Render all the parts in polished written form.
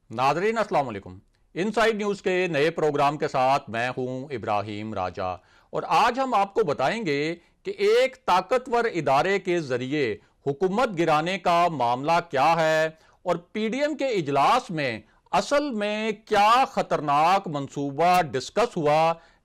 Nadreen अस्सलाम वालेकुम। Inside news के नए प्रोग्राम के साथ मैं हूं इब्राहिम राजा और आज हम आपको बताएंगे कि एक ताकतवर इदारे के जरिए हुकूमत गिराने का मामला क्या है और पीडीएम के इजलास में असल में क्या खतरनाक मंसूबा डिस्कस हुआ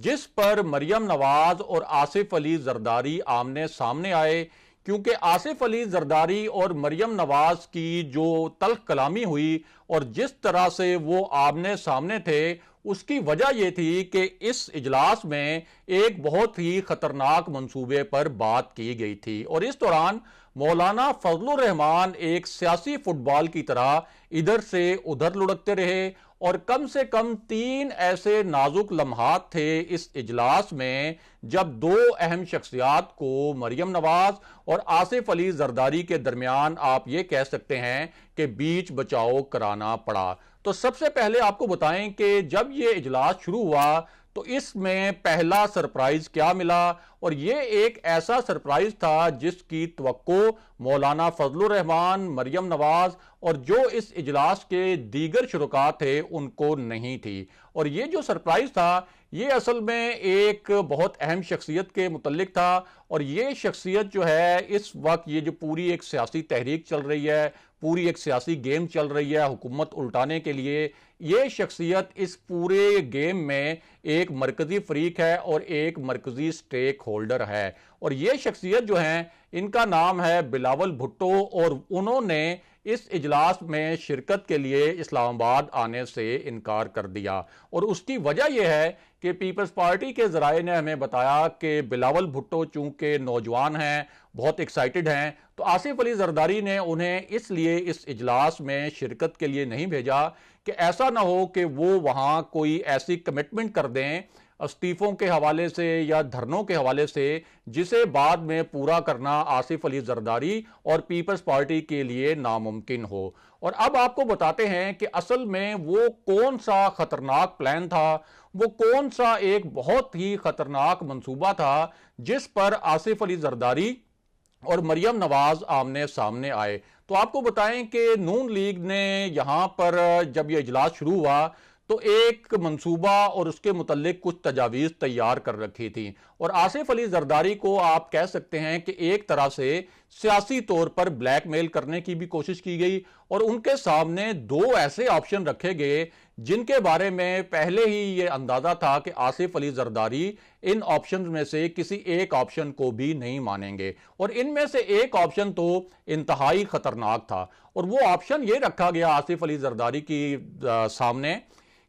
जिस पर मरियम नवाज और आसिफ अली जरदारी आमने सामने आए। क्योंकि आसिफ अली जरदारी और मरियम नवाज की जो तल्ख कलामी हुई और जिस तरह से वो आमने सामने थे, उसकी वजह यह थी कि इस इजलास में एक बहुत ही खतरनाक मंसूबे पर बात की गई थी और इस दौरान मौलाना फजलुर रहमान एक सियासी फुटबॉल की तरह इधर से उधर लुढ़कते रहे और कम से कम 3 ऐसे नाजुक लम्हात थे इस इजलास में जब दो अहम शख्सियात को मरियम नवाज और आसिफ अली जरदारी के दरमियान आप ये कह सकते हैं कि बीच बचाव कराना पड़ा। तो सबसे पहले आपको बताएं कि जब ये इजलास शुरू हुआ तो इसमें पहला सरप्राइज क्या मिला और ये एक ऐसा सरप्राइज था जिसकी तवक्को मौलाना फजलुर रहमान, मरियम नवाज और जो इस इजलास के दीगर शुरका थे उनको नहीं थी। और ये जो सरप्राइज था ये असल में एक बहुत अहम शख्सियत के मुतल्लिक था और ये शख्सियत जो है इस वक्त ये जो पूरी एक सियासी तहरीक चल रही है, पूरी एक सियासी गेम चल रही है हुकूमत उल्टाने के लिए, ये शख्सियत इस पूरे गेम में एक मरकजी फरीक है और एक मरकजी स्टेक होल्डर है। और ये शख्सियत जो है इनका नाम है बिलावल भुट्टो और उन्होंने इस इजलास में शिरकत के लिए इस्लामाबाद आने से इनकार कर दिया। और उसकी वजह यह है कि पीपल्स पार्टी के जराए ने हमें बताया कि बिलावल भुट्टो चूंकि नौजवान हैं, बहुत एक्साइटेड हैं, तो आसिफ अली जरदारी ने उन्हें इसलिए इस इजलास में शिरकत के लिए नहीं भेजा कि ऐसा ना हो कि वो वहां कोई ऐसी कमिटमेंट कर दें इस्तीफों के हवाले से या धरनों के हवाले से जिसे बाद में पूरा करना आसिफ अली जरदारी और पीपल्स पार्टी के लिए नामुमकिन हो। और अब आपको बताते हैं कि असल में वो कौन सा खतरनाक प्लान था, वो कौन सा एक बहुत ही खतरनाक मंसूबा था जिस पर आसिफ अली जरदारी और मरियम नवाज आमने सामने आए। तो आपको बताएं कि नून लीग ने यहां पर जब यह इजलास शुरू हुआ तो एक मंसूबा और उसके मुतल्लिक कुछ तजावीज़ तैयार कर रखी थी और आसिफ अली जरदारी को आप कह सकते हैं कि एक तरह से सियासी तौर पर ब्लैकमेल करने की भी कोशिश की गई और उनके सामने दो ऐसे ऑप्शन रखे गए जिनके बारे में पहले ही ये अंदाजा था कि आसिफ अली जरदारी इन ऑप्शन में से किसी एक ऑप्शन को भी नहीं मानेंगे और इनमें से एक ऑप्शन तो इंतहाई खतरनाक था। और वो ऑप्शन ये रखा गया आसिफ अली जरदारी की सामने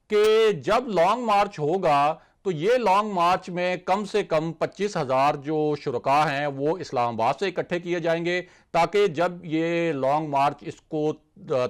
कि जब लॉन्ग मार्च होगा तो ये लॉन्ग मार्च में कम से कम 25,000 जो शुरका हैं वो इस्लामाबाद से इकट्ठे किए जाएंगे ताकि जब ये लॉन्ग मार्च इसको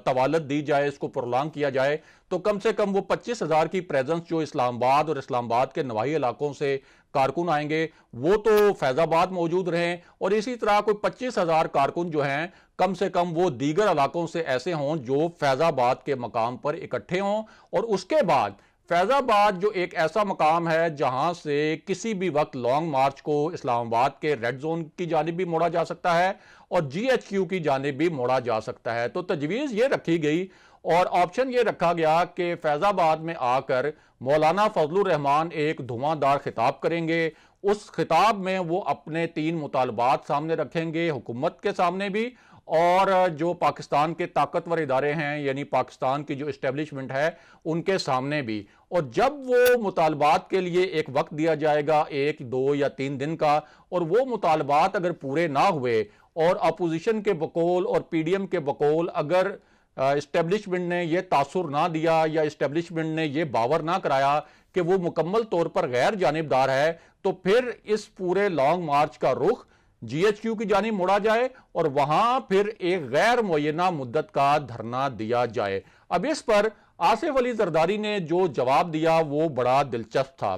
तवालत दी जाए, इसको प्रोलॉन्ग किया जाए तो कम से कम वो 25,000 की प्रेजेंस जो इस्लामाबाद और इस्लामाबाद के नवाही इलाकों से कारकुन आएंगे वो तो फैजाबाद मौजूद रहें और इसी तरह कोई 25,000 कारकुन जो हैं कम से कम वो दीगर इलाकों से ऐसे हों जो फैजाबाद के मकाम पर इकट्ठे हों। और उसके बाद फैजाबाद जो एक ऐसा मकाम है जहां से किसी भी वक्त लॉन्ग मार्च को इस्लामाबाद के रेड जोन की जानिब भी मोड़ा जा सकता है और जीएचक्यू की जानिब भी मोड़ा जा सकता है। तो तजवीज़ ये रखी गई और ऑप्शन ये रखा गया कि फैजाबाद में आकर मौलाना फजलुर रहमान एक धुआंधार खिताब करेंगे। उस खिताब में वो अपने 3 मुतालबात सामने रखेंगे, हुकूमत के सामने भी और जो पाकिस्तान के ताकतवर इदारे हैं यानी पाकिस्तान की जो इस्टेब्लिशमेंट है उनके सामने भी। और जब वो मुतालबात के लिए एक वक्त दिया जाएगा 1, 2 या 3 दिन का और वो मुतालबात अगर पूरे ना हुए और अपोजिशन के बकौल और पीडीएम के बकौल अगर इस्टेब्लिशमेंट ने यह तासुर ना दिया या इस्टेब्लिशमेंट ने यह बावर ना कराया कि वो मुकम्मल तौर पर गैर जानिबदार है तो फिर इस पूरे लॉन्ग मार्च का रुख जीएचक्यू की जानिब मोड़ा जाए और वहां फिर एक गैर मुय्यना मुद्दत का धरना दिया जाए। अब इस पर आसिफ अली जरदारी ने जो जवाब दिया वो बड़ा दिलचस्प था।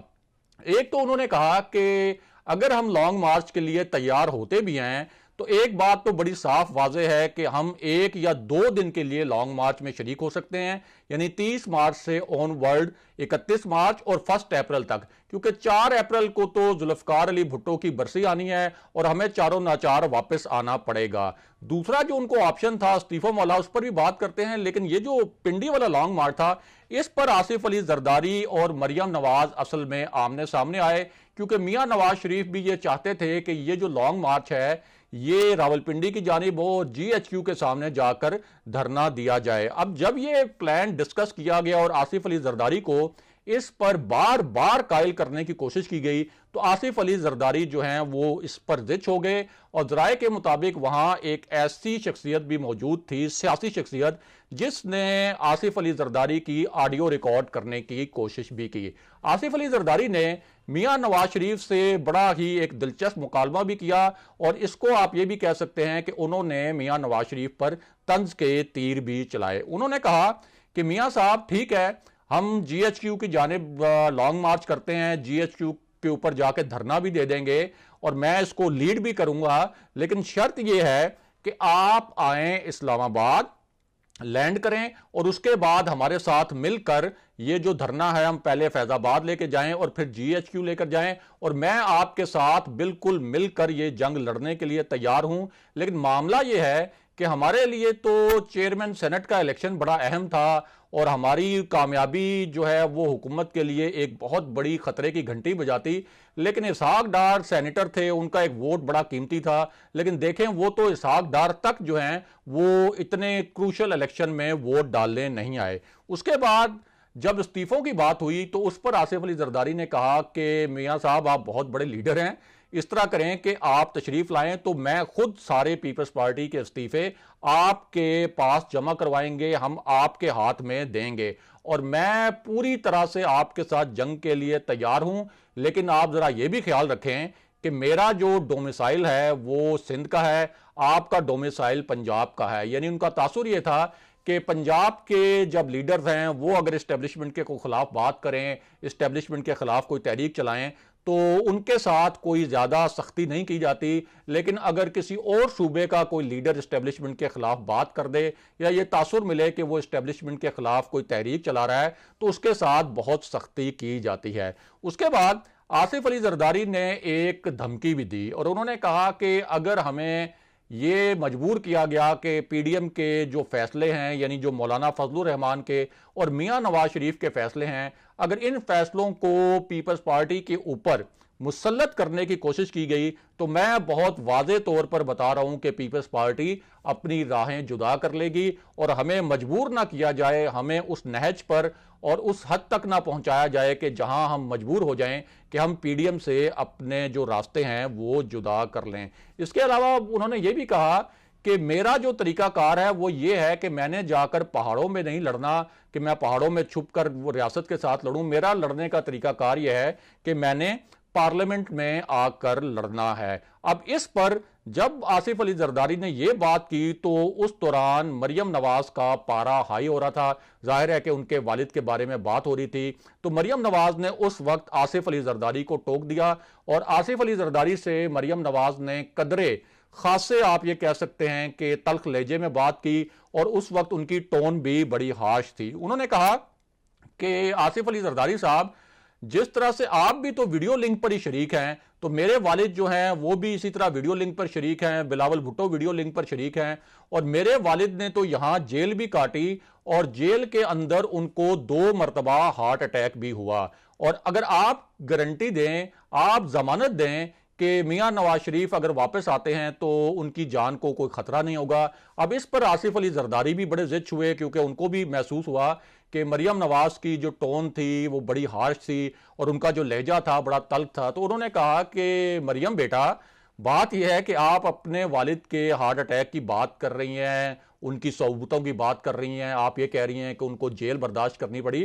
एक तो उन्होंने कहा कि अगर हम लॉन्ग मार्च के लिए तैयार होते भी हैं तो एक बात तो बड़ी साफ वाज़ेह है कि हम 1 या 2 दिन के लिए लॉन्ग मार्च में शरीक हो सकते हैं, यानी 30 मार्च से ऑनवर्ड 31 मार्च और 1 अप्रैल तक, क्योंकि 4 अप्रैल को तो जुल्फकार अली भुट्टो की बरसी आनी है और हमें चारों नाचार वापस आना पड़ेगा। दूसरा जो उनको ऑप्शन था इस्तीफा वाला, उस पर भी बात करते हैं, लेकिन ये जो पिंडी वाला लॉन्ग मार्च था, इस पर आसिफ अली जरदारी और मरियम नवाज असल में आमने सामने आए, क्योंकि मियां नवाज शरीफ भी ये चाहते थे कि ये जो लॉन्ग मार्च है ये रावलपिंडी की जानिब और GHQ के सामने जाकर धरना दिया जाए। अब जब ये प्लान डिस्कस किया गया और आसिफ अली जरदारी को इस पर बार बार कायल करने की कोशिश की गई, तो आसिफ अली जरदारी जो हैं वो इस पर जिच हो गए और जराये के मुताबिक वहां एक ऐसी शख्सियत भी मौजूद थी, सियासी शख्सियत, जिसने आसिफ अली जरदारी की ऑडियो रिकॉर्ड करने की कोशिश भी की। आसिफ अली जरदारी ने मियां नवाज शरीफ से बड़ा ही एक दिलचस्प मुकालमा भी किया और इसको आप ये भी कह सकते हैं कि उन्होंने मियां नवाज शरीफ पर तंज के तीर भी चलाए। उन्होंने कहा कि मियां साहब ठीक है, हम GHQ की जानिब लॉन्ग मार्च करते हैं, GHQ के ऊपर जाके धरना भी दे देंगे और मैं इसको लीड भी करूंगा, लेकिन शर्त यह है कि आप आए इस्लामाबाद, लैंड करें और उसके बाद हमारे साथ मिलकर ये जो धरना है हम पहले फैजाबाद लेके जाएं और फिर GHQ लेकर जाएं और मैं आपके साथ बिल्कुल मिलकर ये जंग लड़ने के लिए तैयार हूं। लेकिन मामला ये है कि हमारे लिए तो चेयरमैन सेनेट का इलेक्शन बड़ा अहम था और हमारी कामयाबी जो है वो हुकूमत के लिए एक बहुत बड़ी खतरे की घंटी बजाती, लेकिन इसहाक डार सेनेटर थे, उनका एक वोट बड़ा कीमती था, लेकिन देखें वो तो इसहाक डार तक जो हैं वो इतने क्रूशल इलेक्शन में वोट डालने नहीं आए। उसके बाद जब इस्तीफों की बात हुई तो उस पर आसिफ अली जरदारी ने कहा कि मियां साहब आप बहुत बड़े लीडर हैं, इस तरह करें कि आप तशरीफ लाएं तो मैं खुद सारे पीपल्स पार्टी के इस्तीफे आपके पास जमा करवाएंगे, हम आपके हाथ में देंगे और मैं पूरी तरह से आपके साथ जंग के लिए तैयार हूं। लेकिन आप जरा यह भी ख्याल रखें कि मेरा जो डोमिसाइल है वो सिंध का है, आपका डोमिसाइल पंजाब का है। यानी उनका तासुर यह था कि पंजाब के जब लीडर्स हैं वो अगर इस्टेब्लिशमेंट के खिलाफ बात करें, इस्टेब्लिशमेंट के खिलाफ कोई तहरीक चलाएं तो उनके साथ कोई ज़्यादा सख्ती नहीं की जाती, लेकिन अगर किसी और सूबे का कोई लीडर इस्टेब्लिशमेंट के खिलाफ बात कर दे या ये तासुर मिले कि वो इस्टेब्लिशमेंट के खिलाफ कोई तहरीक चला रहा है तो उसके साथ बहुत सख्ती की जाती है। उसके बाद आसिफ अली जरदारी ने एक धमकी भी दी और उन्होंने कहा कि अगर हमें ये मजबूर किया गया कि PDM के जो फैसले हैं, यानी जो मौलाना फजलुर रहमान के और मियां नवाज शरीफ के फैसले हैं, अगर इन फैसलों को पीपल्स पार्टी के ऊपर मुसल्लत करने की कोशिश की गई तो मैं बहुत वाज़े तौर पर बता रहा हूं कि पीपल्स पार्टी अपनी राहें जुदा कर लेगी और हमें मजबूर ना किया जाए, हमें उस नहज पर और उस हद तक ना पहुंचाया जाए कि जहां हम मजबूर हो जाएं कि हम PDM से अपने जो रास्ते हैं वो जुदा कर लें। इसके अलावा उन्होंने ये भी कहा कि मेरा जो तरीकाकार है वो ये है कि मैंने जाकर पहाड़ों में नहीं लड़ना कि मैं पहाड़ों में छुपकर वो रियासत के साथ लड़ूं। मेरा लड़ने का तरीकाकार यह है कि मैंने पार्लियामेंट में आकर लड़ना है। अब इस पर जब आसिफ अली जरदारी ने यह बात की तो उस दौरान मरियम नवाज का पारा हाई हो रहा था। जाहिर है कि उनके वालिद के बारे में बात हो रही थी, तो मरियम नवाज ने उस वक्त आसिफ अली जरदारी को टोक दिया और आसिफ अली जरदारी से मरियम नवाज ने कदरे खासे आप ये कह सकते हैं कि तल्ख लहजे में बात की और उस वक्त उनकी टोन भी बड़ी हाश थी। उन्होंने कहा कि आसिफ अली जरदारी साहब, जिस तरह से आप भी तो वीडियो लिंक पर ही शरीक हैं, तो मेरे वालिद जो हैं वो भी इसी तरह वीडियो लिंक पर शरीक हैं, बिलावल भुट्टो वीडियो लिंक पर शरीक हैं और मेरे वालिद ने तो यहां जेल भी काटी और जेल के अंदर उनको 2 मरतबा हार्ट अटैक भी हुआ। और अगर आप गारंटी दें, आप जमानत दें कि मियां नवाज शरीफ अगर वापस आते हैं तो उनकी जान को कोई खतरा नहीं होगा। अब इस पर आसिफ अली जरदारी भी बड़े जिद हुए क्योंकि उनको भी महसूस हुआ कि मरियम नवाज की जो टोन थी वो बड़ी हार्श थी और उनका जो लहजा था बड़ा तल्ख था। तो उन्होंने कहा कि मरियम बेटा, बात यह है कि आप अपने वालिद के हार्ट अटैक की बात कर रही हैं, उनकी सौबतों की बात कर रही हैं, आप ये कह रही हैं कि उनको जेल बर्दाश्त करनी पड़ी,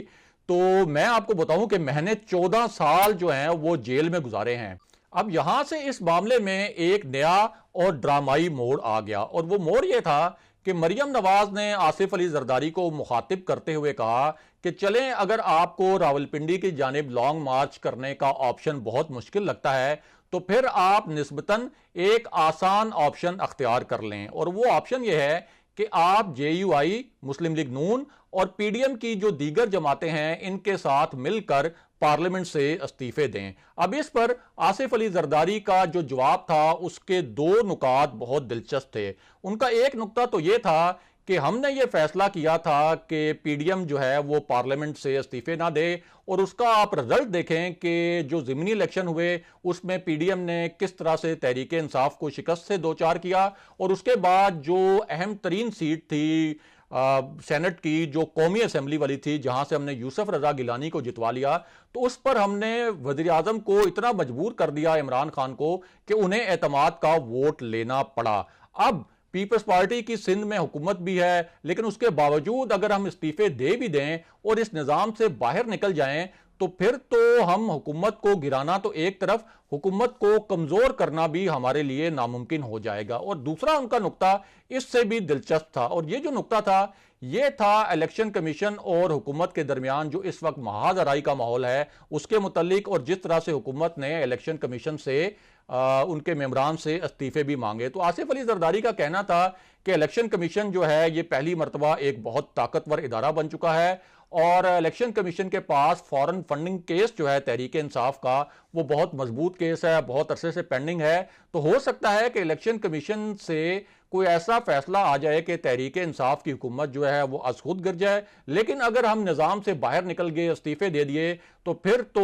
तो मैं आपको बताऊं कि मैंने 14 साल जो हैं वो जेल में गुजारे हैं। अब यहां से इस मामले में एक नया और ड्रामाई मोड़ आ गया और वो मोड़ ये था कि मरियम नवाज ने आसिफ अली जरदारी को मुखातिब करते हुए कहा कि चलें, अगर आपको रावलपिंडी की जानिब लॉन्ग मार्च करने का ऑप्शन बहुत मुश्किल लगता है तो फिर आप निस्बतन एक आसान ऑप्शन अख्तियार कर लें, और वो ऑप्शन ये है कि आप JUI, मुस्लिम लीग नून और PDM की जो दीगर जमातें हैं इनके साथ मिलकर पार्लियामेंट से इस्तीफे दें। अब इस पर आसिफ अली जरदारी का जो जवाब था उसके दो नुकात बहुत दिलचस्प थे। उनका एक नुक्ता तो यह था कि हमने ये फैसला किया था कि PDM जो है वो पार्लियामेंट से इस्तीफे ना दे, और उसका आप रिजल्ट देखें कि जो ज़िमनी इलेक्शन हुए उसमें PDM ने किस तरह से तहरीक इंसाफ को शिकस्त से दो चार किया, और उसके बाद जो अहम तरीन सीट थी सेनेट की, जो कौमी असम्बली वाली थी, जहां से हमने यूसुफ रजा गिलानी को जितवा लिया, तो उस पर हमने वज़ीर आज़म को इतना मजबूर कर दिया, इमरान खान को, कि उन्हें एतमाद का वोट लेना पड़ा। अब पीपल्स पार्टी की सिंध में हुकूमत भी है, लेकिन उसके बावजूद अगर हम इस्तीफे दे भी दें और इस निज़ाम से बाहर निकल जाएं, तो फिर तो हम हुकूमत को गिराना तो एक तरफ, हुकूमत को कमजोर करना भी हमारे लिए नामुमकिन हो जाएगा। और दूसरा उनका नुक्ता इससे भी दिलचस्प था, और ये जो नुक्ता था ये था इलेक्शन कमीशन और हुकूमत के दरमियान जो इस वक्त महाजराई का माहौल है उसके मुतल्लिक, और जिस तरह से हुकूमत ने इलेक्शन कमीशन से उनके मेंबरान से इस्तीफे भी मांगे। तो आसिफ अली जरदारी का कहना था कि इलेक्शन कमीशन जो है ये पहली मरतबा एक बहुत ताकतवर इदारा बन चुका है, और इलेक्शन कमीशन के पास फॉरेन फंडिंग केस जो है तहरीक इंसाफ का वो बहुत मजबूत केस है, बहुत अरसे से पेंडिंग है। तो हो सकता है कि इलेक्शन कमीशन से कोई ऐसा फैसला आ जाए कि तहरीक इंसाफ की हुकूमत जो है वो अज खुद गिर जाए। लेकिन अगर हम निज़ाम से बाहर निकल गए, इस्तीफे दे दिए, तो फिर तो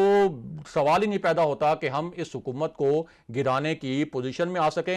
सवाल ही नहीं पैदा होता कि हम इस हुकूमत को गिराने की पोजीशन में आ सकें।